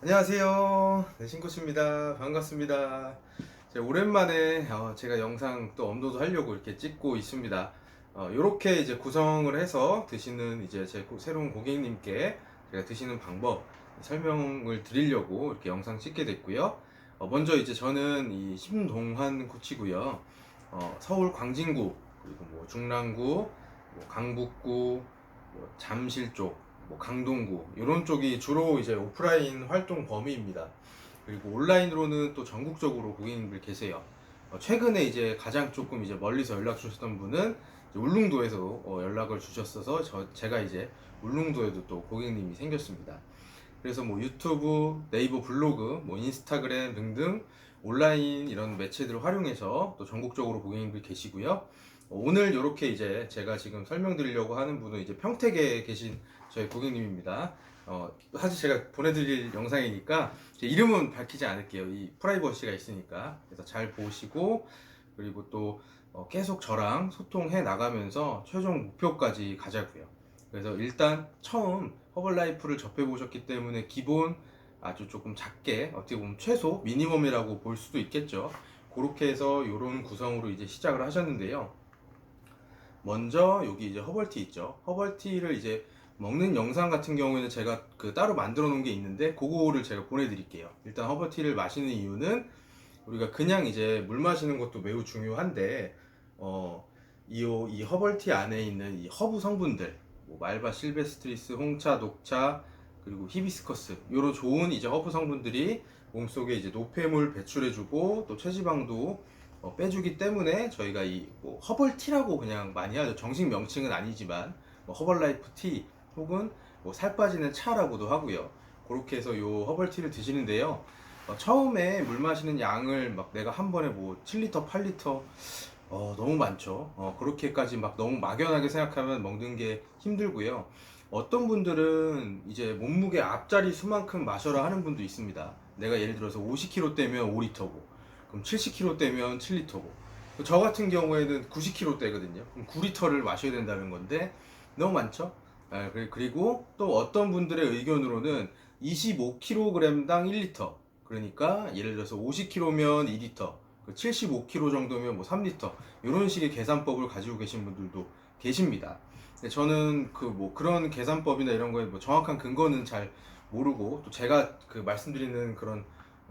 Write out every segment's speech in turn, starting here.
안녕하세요. 네, 신코치입니다. 반갑습니다. 제가 오랜만에 제가 영상 또 업로드 하려고 이렇게 찍고 있습니다. 이렇게 이제 구성을 해서 드시는 이제 제 새로운 고객님께 제가 드시는 방법 설명을 드리려고 이렇게 영상 찍게 됐고요. 먼저 이제 저는 이 신동환 코치고요. 서울 광진구 그리고 뭐 중랑구, 뭐 강북구, 뭐 잠실 쪽, 뭐 강동구 이런 쪽이 주로 이제 오프라인 활동 범위입니다. 그리고 온라인으로는 또 전국적으로 고객님들 계세요. 최근에 이제 가장 조금 이제 멀리서 연락 주셨던 분은 이제 울릉도에서 연락을 주셨어서 제가 이제 울릉도에도 또 고객님이 생겼습니다. 그래서 뭐 유튜브, 네이버 블로그, 뭐 인스타그램 등등 온라인 이런 매체들을 활용해서 또 전국적으로 고객님들 계시고요. 오늘 이렇게 이제 제가 지금 설명드리려고 하는 분은 이제 평택에 계신 저희 고객님입니다. 사실 제가 보내드릴 영상이니까 제 이름은 밝히지 않을게요. 이 프라이버시가 있으니까. 그래서 잘 보시고 그리고 또 계속 저랑 소통해 나가면서 최종 목표까지 가자고요. 그래서 일단 처음 허벌라이프를 접해 보셨기 때문에 기본 아주 조금 작게 어떻게 보면 최소 미니멈이라고 볼 수도 있겠죠. 그렇게 해서 이런 구성으로 이제 시작을 하셨는데요. 먼저 여기 이제 허벌티 있죠. 허벌티를 이제 먹는 영상 같은 경우에는 제가 그 따로 만들어 놓은 게 있는데 그거를 제가 보내드릴게요. 일단 허벌티를 마시는 이유는 우리가 그냥 이제 물 마시는 것도 매우 중요한데 이 허벌티 안에 있는 이 허브 성분들 뭐 말바, 실베스트리스, 홍차, 녹차 그리고 히비스커스 이런 좋은 이제 허브 성분들이 몸속에 이제 노폐물 배출해주고 또 체지방도 빼주기 때문에 저희가 이뭐 허벌티라고 그냥 많이 하죠. 정식 명칭은 아니지만 뭐 허벌라이프 티 혹은 뭐 살 빠지는 차라고도 하고요. 그렇게 해서 요 허벌티를 드시는데요. 처음에 물 마시는 양을 막 내가 한 번에 뭐 7리터, 8리터 너무 많죠. 그렇게까지 막 너무 막연하게 생각하면 먹는 게 힘들고요. 어떤 분들은 이제 몸무게 앞자리 수만큼 마셔라 하는 분도 있습니다. 내가 예를 들어서 50kg 대면 5리터고, 그럼 70kg 대면 7리터고, 저 같은 경우에는 90kg 대거든요. 그럼 9리터를 마셔야 된다는 건데 너무 많죠? 그리고 또 어떤 분들의 의견으로는 25kg당 1리터. 그러니까 예를 들어서 50kg면 2리터, 75kg 정도면 뭐 3리터 이런 식의 계산법을 가지고 계신 분들도 계십니다. 근데 저는 그 뭐 그런 계산법이나 이런 거에 뭐 정확한 근거는 잘 모르고 또 제가 그 말씀드리는 그런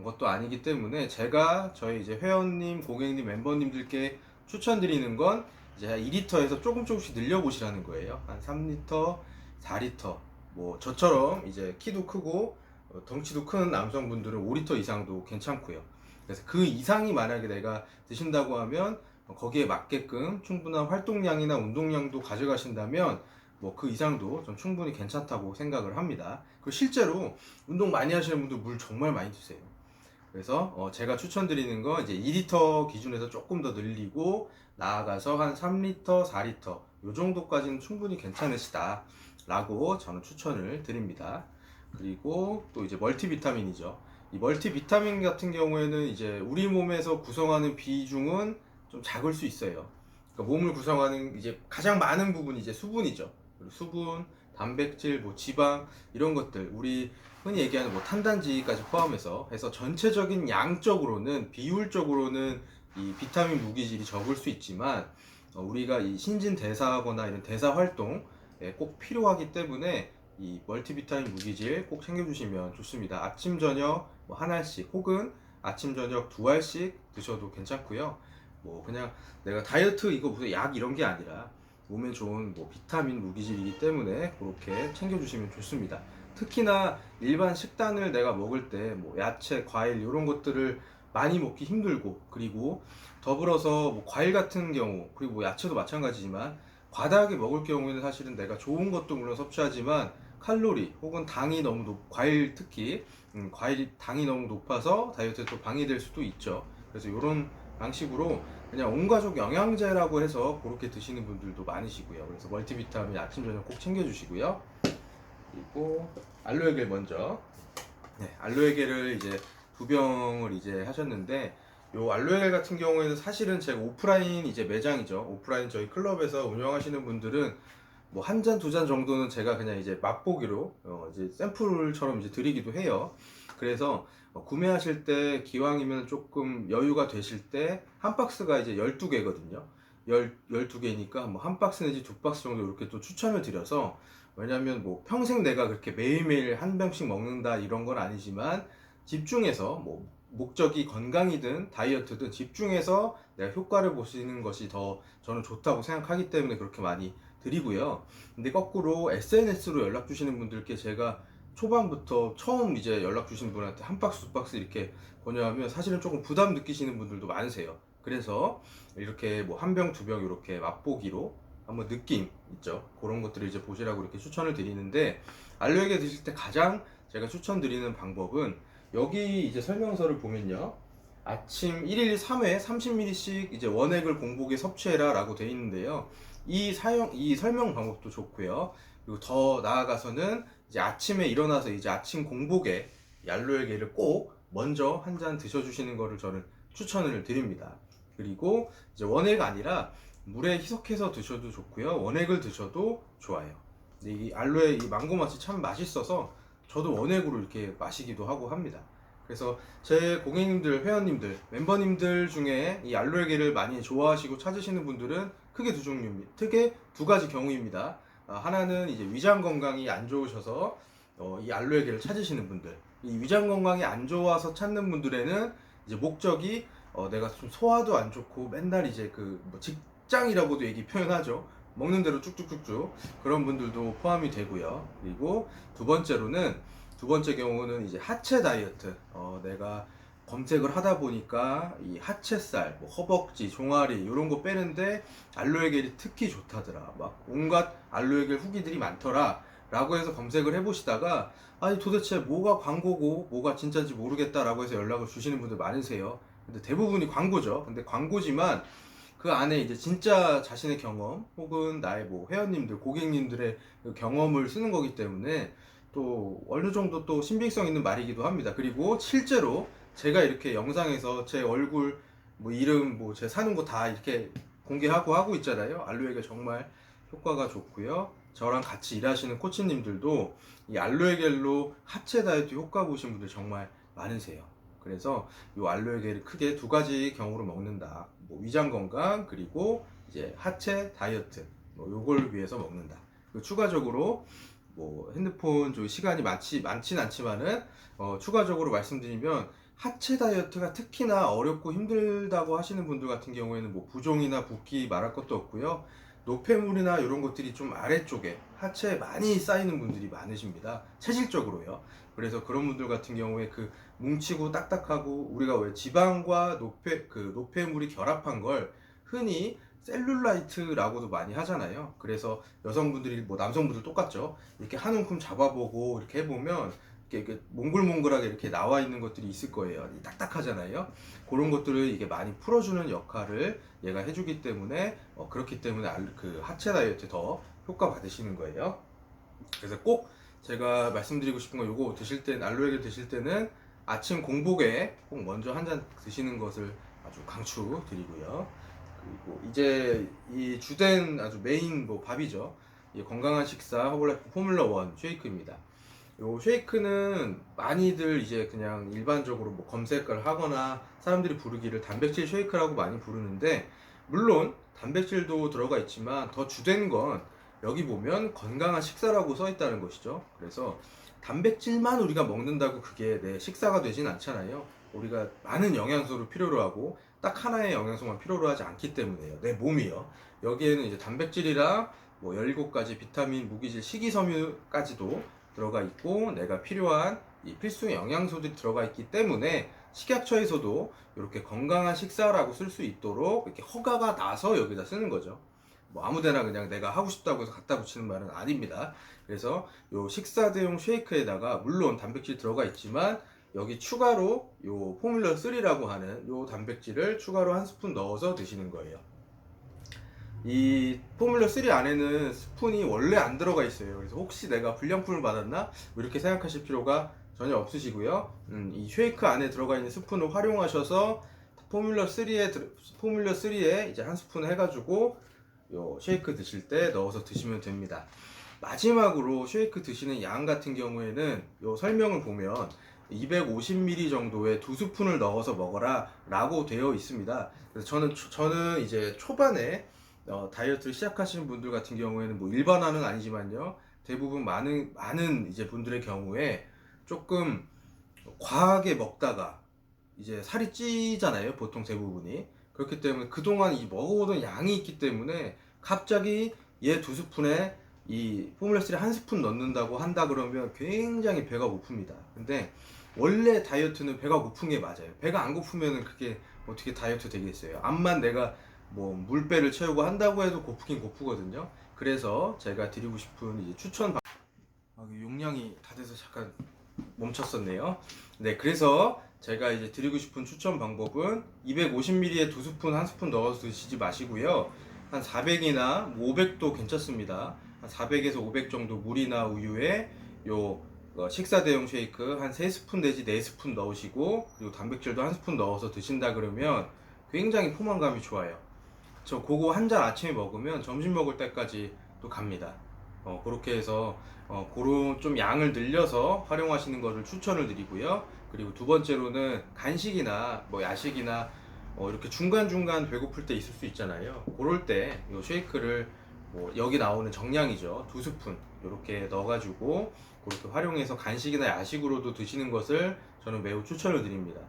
것도 아니기 때문에 제가 저희 이제 회원님, 고객님, 멤버님들께 추천드리는 건 이제 2리터에서 조금씩 늘려보시라는 거예요. 한 3리터, 4리터. 뭐 저처럼 이제 키도 크고 덩치도 큰 남성분들은 5리터 이상도 괜찮고요. 그래서 그 이상이 만약에 내가 드신다고 하면 거기에 맞게끔 충분한 활동량이나 운동량도 가져가신다면 뭐 그 이상도 좀 충분히 괜찮다고 생각을 합니다. 그리고 실제로 운동 많이 하시는 분들 물 정말 많이 드세요. 그래서 제가 추천드리는 건 이제 2리터 기준에서 조금 더 늘리고 나아가서 한 3리터, 4리터 요 정도까지는 충분히 괜찮으시다 라고 저는 추천을 드립니다. 그리고 또 이제 멀티비타민이죠. 이 멀티비타민 같은 경우에는 이제 우리 몸에서 구성하는 비중은 좀 작을 수 있어요. 그러니까 몸을 구성하는 이제 가장 많은 부분이 이제 수분이죠. 그리고 수분, 단백질, 뭐 지방 이런 것들 우리 흔히 얘기하는 뭐 탄단지까지 포함해서 해서 전체적인 양적으로는 비율적으로는 이 비타민 무기질이 적을 수 있지만 우리가 이 신진대사하거나 이런 대사 활동에 꼭 필요하기 때문에 이 멀티비타민 무기질 꼭 챙겨주시면 좋습니다. 아침 저녁 뭐 한 알씩 혹은 아침 저녁 두 알씩 드셔도 괜찮고요. 뭐 그냥 내가 다이어트 이거 무슨 약 이런 게 아니라 몸에 좋은 뭐 비타민 무기질이기 때문에 그렇게 챙겨주시면 좋습니다. 특히나 일반 식단을 내가 먹을 때 뭐 야채, 과일 이런 것들을 많이 먹기 힘들고 그리고 더불어서 뭐 과일 같은 경우 그리고 뭐 야채도 마찬가지지만 과다하게 먹을 경우에는 사실은 내가 좋은 것도 물론 섭취하지만 칼로리 혹은 당이 너무 과일 특히 과일 당이 너무 높아서 다이어트에 또 방해될 수도 있죠. 그래서 이런 방식으로 그냥 온 가족 영양제라고 해서 그렇게 드시는 분들도 많으시고요. 그래서 멀티비타민 아침 저녁 꼭 챙겨주시고요. 그리고 알로에겔 먼저. 네, 알로에겔을 이제 두 병을 이제 하셨는데 요 알로에겔 같은 경우에는 사실은 제가 오프라인 이제 매장이죠. 오프라인 저희 클럽에서 운영하시는 분들은 뭐 한 잔, 두 잔 정도는 제가 그냥 이제 맛보기로 이제 샘플처럼 이제 드리기도 해요. 그래서 구매하실 때 기왕이면 조금 여유가 되실 때 한 박스가 이제 12개거든요. 12개니까 뭐 한 박스 내지 두 박스 정도 이렇게 또 추천을 드려서, 왜냐면 뭐 평생 내가 그렇게 매일매일 한 병씩 먹는다 이런 건 아니지만 집중해서 뭐 목적이 건강이든 다이어트든 집중해서 내가 효과를 보시는 것이 더 저는 좋다고 생각하기 때문에 그렇게 많이 드리고요. 근데 거꾸로 SNS로 연락 주시는 분들께 제가 초반부터 처음 이제 연락 주신 분한테 한 박스 두 박스 이렇게 권유하면 사실은 조금 부담 느끼시는 분들도 많으세요. 그래서 이렇게 뭐 한 병, 두 병 이렇게 맛보기로 한번 느낌 있죠. 그런 것들을 이제 보시라고 이렇게 추천을 드리는데, 알로에게 드실 때 가장 제가 추천드리는 방법은 여기 이제 설명서를 보면요. 아침 1일 3회 30ml씩 이제 원액을 공복에 섭취해라 라고 되어 있는데요. 이 설명 방법도 좋고요. 그리고 더 나아가서는 이제 아침에 일어나서 이제 아침 공복에 이 알로에게를 꼭 먼저 한 잔 드셔주시는 거를 저는 추천을 드립니다. 그리고 이제 원액 아니라 물에 희석해서 드셔도 좋고요. 원액을 드셔도 좋아요. 근데 이 알로에 이 망고 맛이 참 맛있어서 저도 원액으로 이렇게 마시기도 하고 합니다. 그래서 제 고객님들, 회원님들, 멤버님들 중에 이 알로에게를 많이 좋아하시고 찾으시는 분들은 크게 두 종류입니다. 크게 두 가지 경우입니다. 하나는 이제 위장 건강이 안 좋으셔서 이 알로에게를 찾으시는 분들. 이 위장 건강이 안 좋아서 찾는 분들에는 이제 목적이 내가 좀 소화도 안 좋고 맨날 이제 그 뭐 직장이라고도 얘기 표현하죠. 먹는 대로 쭉쭉쭉쭉 그런 분들도 포함이 되고요. 그리고 두 번째 경우는 이제 하체 다이어트. 내가 검색을 하다 보니까 이 하체살, 뭐 허벅지, 종아리 이런 거 빼는데 알로에겔이 특히 좋다더라. 막 온갖 알로에겔 후기들이 많더라. 라고 해서 검색을 해보시다가 아니 도대체 뭐가 광고고 뭐가 진짜인지 모르겠다라고 해서 연락을 주시는 분들 많으세요. 근데 대부분이 광고죠. 근데 광고지만 그 안에 이제 진짜 자신의 경험 혹은 나의 뭐 회원님들, 고객님들의 그 경험을 쓰는 거기 때문에 또 어느 정도 또 신빙성 있는 말이기도 합니다. 그리고 실제로 제가 이렇게 영상에서 제 얼굴, 뭐 이름, 뭐 제 사는 거 다 이렇게 공개하고 하고 있잖아요. 알로에가 정말 효과가 좋고요. 저랑 같이 일하시는 코치님들도 이 알로에겔로 하체 다이어트 효과 보신 분들 정말 많으세요. 그래서 이 알로에겔을 크게 두 가지 경우로 먹는다. 뭐 위장 건강 그리고 이제 하체 다이어트 뭐 요걸 위해서 먹는다. 그리고 추가적으로 뭐 핸드폰 저 시간이 많진 않지만은 추가적으로 말씀드리면 하체 다이어트가 특히나 어렵고 힘들다고 하시는 분들 같은 경우에는 뭐 부종이나 붓기 말할 것도 없고요. 노폐물이나 이런 것들이 좀 아래쪽에 하체에 많이 쌓이는 분들이 많으십니다. 체질적으로요. 그래서 그런 분들 같은 경우에 그 뭉치고 딱딱하고 우리가 왜 지방과 노폐물이 결합한 걸 흔히 셀룰라이트라고도 많이 하잖아요. 그래서 여성분들이 뭐 남성분들 똑같죠. 이렇게 한 움큼 잡아보고 이렇게 해보면 이렇게 몽글몽글하게 이렇게 나와 있는 것들이 있을 거예요. 딱딱하잖아요. 그런 것들을 이게 많이 풀어주는 역할을 얘가 해주기 때문에 그렇기 때문에 그 하체 다이어트 더 효과 받으시는 거예요. 그래서 꼭 제가 말씀드리고 싶은 건 요거 드실 때 알로에겔 드실 때는 아침 공복에 꼭 먼저 한 잔 드시는 것을 아주 강추드리고요. 그리고 이제 이 주된 아주 메인 뭐 밥이죠. 이 건강한 식사 허블라이프 포뮬러 1 쉐이크입니다. 요 쉐이크는 많이들 이제 그냥 일반적으로 뭐 검색을 하거나 사람들이 부르기를 단백질 쉐이크라고 많이 부르는데, 물론 단백질도 들어가 있지만 더 주된 건 여기 보면 건강한 식사라고 써 있다는 것이죠. 그래서 단백질만 우리가 먹는다고 그게 내 식사가 되진 않잖아요. 우리가 많은 영양소를 필요로 하고 딱 하나의 영양소만 필요로 하지 않기 때문에요. 내 몸이요. 여기에는 이제 단백질이랑 뭐 17가지 비타민, 무기질, 식이섬유까지도 들어가 있고 내가 필요한 이 필수 영양소들이 들어가 있기 때문에 식약처에서도 이렇게 건강한 식사라고 쓸 수 있도록 이렇게 허가가 나서 여기다 쓰는 거죠. 뭐 아무데나 그냥 내가 하고 싶다고 해서 갖다 붙이는 말은 아닙니다. 그래서 요 식사 대용 쉐이크에다가 물론 단백질 들어가 있지만 여기 추가로 요 포뮬러 3라고 하는 요 단백질을 추가로 한 스푼 넣어서 드시는 거예요. 이 포뮬러 3 안에는 스푼이 원래 안 들어가 있어요. 그래서 혹시 내가 불량품을 받았나? 뭐 이렇게 생각하실 필요가 전혀 없으시고요. 이 쉐이크 안에 들어가 있는 스푼을 활용하셔서 포뮬러 3에 이제 한 스푼 해가지고 요 쉐이크 드실 때 넣어서 드시면 됩니다. 마지막으로 쉐이크 드시는 양 같은 경우에는 요 설명을 보면 250ml 정도의 2스푼을 넣어서 먹어라 라고 되어 있습니다. 그래서 저는 이제 초반에 다이어트를 시작하시는 분들 같은 경우에는 뭐 일반화는 아니지만요, 대부분 많은 이제 분들의 경우에 조금 과하게 먹다가 이제 살이 찌잖아요, 보통 대부분이. 그렇기 때문에 그동안 이 먹어오던 양이 있기 때문에 갑자기 얘 2스푼에 이 포뮬러3 한 스푼 넣는다고 한다 그러면 굉장히 배가 고픕니다. 근데 원래 다이어트는 배가 고픈 게 맞아요. 배가 안 고프면은 그게 어떻게 다이어트 되겠어요. 암만 내가 뭐 물배를 채우고 한다고 해도 고프긴 고프거든요. 그래서 제가 드리고 싶은 이제 용량이 다 돼서 잠깐 멈췄었네요. 네, 그래서 제가 이제 드리고 싶은 추천 방법은 250ml에 2스푼, 1스푼 넣어서 드시지 마시고요. 한 400이나 500도 괜찮습니다. 한 400에서 500 정도 물이나 우유에 요 식사 대용 쉐이크 한 3스푼 내지 4스푼 넣으시고, 그리고 단백질도 1스푼 넣어서 드신다 그러면 굉장히 포만감이 좋아요. 저 그거 한 잔 아침에 먹으면 점심 먹을 때까지 또 갑니다. 그렇게 해서 그런 좀 양을 늘려서 활용하시는 것을 추천을 드리고요. 그리고 두 번째로는 간식이나 뭐 야식이나 이렇게 중간중간 배고플 때 있을 수 있잖아요. 그럴 때 이 쉐이크를 뭐 여기 나오는 정량이죠. 2스푼 이렇게 넣어가지고 그렇게 활용해서 간식이나 야식으로도 드시는 것을 저는 매우 추천을 드립니다.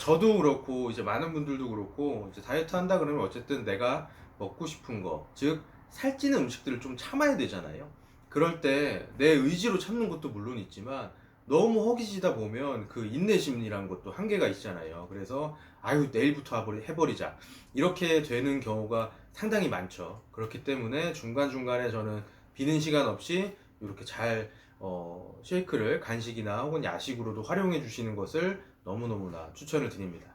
저도 그렇고 이제 많은 분들도 그렇고 이제 다이어트 한다 그러면 어쨌든 내가 먹고 싶은 거, 즉 살찌는 음식들을 좀 참아야 되잖아요. 그럴 때 내 의지로 참는 것도 물론 있지만 너무 허기지다 보면 그 인내심이란 것도 한계가 있잖아요. 그래서 아유 내일부터 해버리자 이렇게 되는 경우가 상당히 많죠. 그렇기 때문에 중간중간에 저는 비는 시간 없이 이렇게 잘 쉐이크를 간식이나 혹은 야식으로도 활용해 주시는 것을 너무너무나 추천을 드립니다.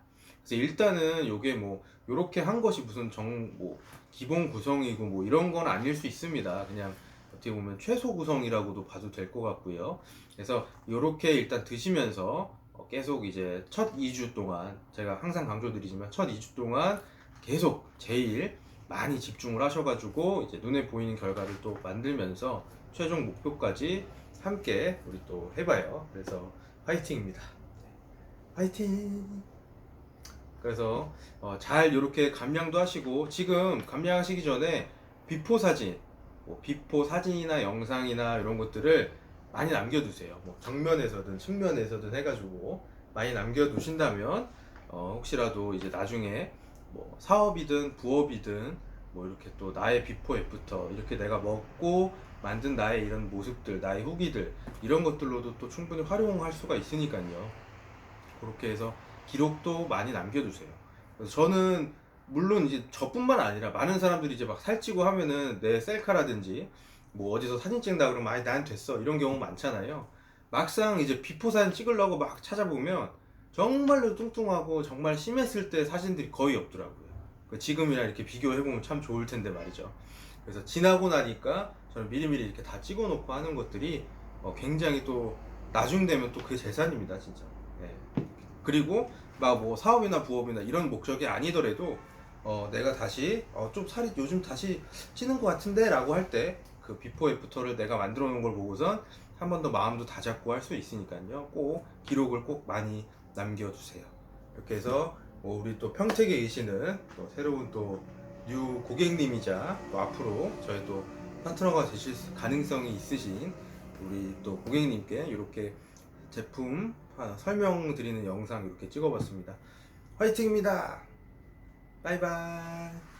그래서 일단은 요게 뭐 요렇게 한 것이 무슨 뭐 기본 구성이고 뭐 이런 건 아닐 수 있습니다. 그냥 어떻게 보면 최소 구성이라고도 봐도 될 것 같고요. 그래서 요렇게 일단 드시면서 계속 이제 첫 2주 동안, 제가 항상 강조드리지만 첫 2주 동안 계속 제일 많이 집중을 하셔가지고 이제 눈에 보이는 결과를 또 만들면서 최종 목표까지 함께 우리 또 해봐요. 그래서 화이팅입니다. 화이팅! 그래서 잘 이렇게 감량도 하시고, 지금 감량하시기 전에 비포 사진, 뭐 비포 사진이나 영상이나 이런 것들을 많이 남겨두세요. 뭐 정면에서든 측면에서든 해가지고 많이 남겨두신다면 혹시라도 이제 나중에 뭐 사업이든 부업이든 뭐 이렇게 또 나의 비포 애프터 이렇게 내가 먹고 만든 나의 이런 모습들, 나의 후기들 이런 것들로도 또 충분히 활용할 수가 있으니까요. 그렇게 해서 기록도 많이 남겨두세요. 그래서 저는 물론 이제 저뿐만 아니라 많은 사람들이 이제 막 살찌고 하면은 내 셀카라든지 뭐 어디서 사진 찍는다 그러면 아니 난 됐어 이런 경우 많잖아요. 막상 이제 비포 사진 찍으려고 막 찾아보면 정말로 뚱뚱하고 정말 심했을 때 사진들이 거의 없더라고요. 지금이랑 이렇게 비교해보면 참 좋을 텐데 말이죠. 그래서 지나고 나니까 저는 미리미리 이렇게 다 찍어놓고 하는 것들이 굉장히 또 나중 되면 또 그게 재산입니다, 진짜. 네. 그리고 막 뭐 사업이나 부업이나 이런 목적이 아니더라도 내가 다시 좀 살이 요즘 다시 찌는 것 같은데 라고 할 때 그 비포 애프터를 내가 만들어 놓은 걸 보고선 한 번 더 마음도 다잡고 할 수 있으니까요. 꼭 기록을 꼭 많이 남겨주세요. 이렇게 해서 우리 또 평택에 계시는 또 새로운 또 뉴 고객님이자 또 앞으로 저희 또 파트너가 되실 가능성이 있으신 우리 또 고객님께 이렇게 제품 설명드리는 영상 이렇게 찍어봤습니다. 화이팅입니다. 바이바이.